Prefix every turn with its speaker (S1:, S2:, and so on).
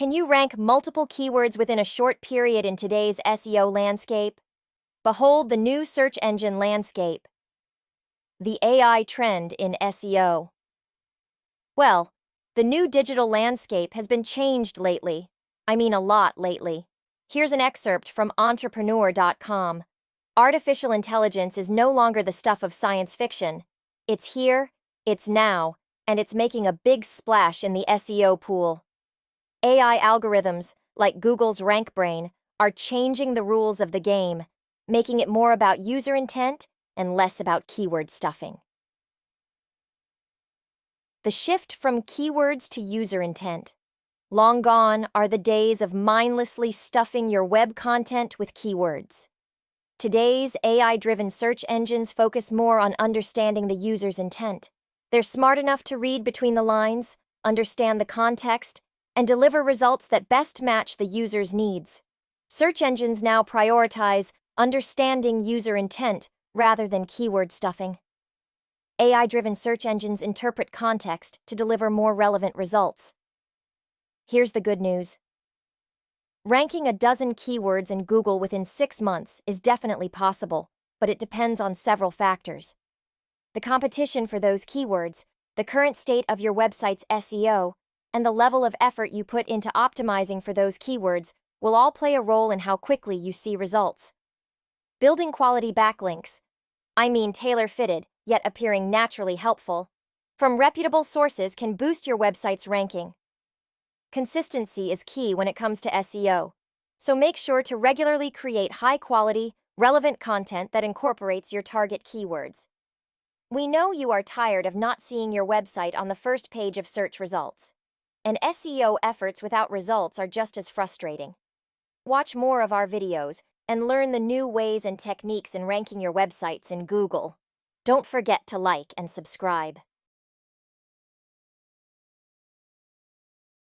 S1: Can you rank multiple keywords within a short period in today's SEO landscape? Behold the new search engine landscape. The AI trend in SEO. Well, the new digital landscape has been changed lately. I mean a lot lately. Here's an excerpt from entrepreneur.com. Artificial intelligence is no longer the stuff of science fiction. It's here, it's now, and it's making a big splash in the SEO pool. AI algorithms, like Google's RankBrain, are changing the rules of the game, making it more about user intent and less about keyword stuffing. The shift from keywords to user intent. Long gone are the days of mindlessly stuffing your web content with keywords. Today's AI-driven search engines focus more on understanding the user's intent. They're smart enough to read between the lines, understand the context, and deliver results that best match the user's needs. Search engines now prioritize understanding user intent rather than keyword stuffing. AI-driven search engines interpret context to deliver more relevant results. Here's the good news. Ranking a dozen keywords in Google within 6 months is definitely possible, but it depends on several factors. The competition for those keywords, the current state of your website's SEO, and the level of effort you put into optimizing for those keywords will all play a role in how quickly you see results. Building quality backlinks, I mean tailor-fitted, yet appearing naturally helpful, from reputable sources can boost your website's ranking. Consistency is key when it comes to SEO, so make sure to regularly create high-quality, relevant content that incorporates your target keywords. We know you are tired of not seeing your website on the first page of search results, and SEO efforts without results are just as frustrating. Watch more of our videos and learn the new ways and techniques in ranking your websites in Google. Don't forget to like and subscribe.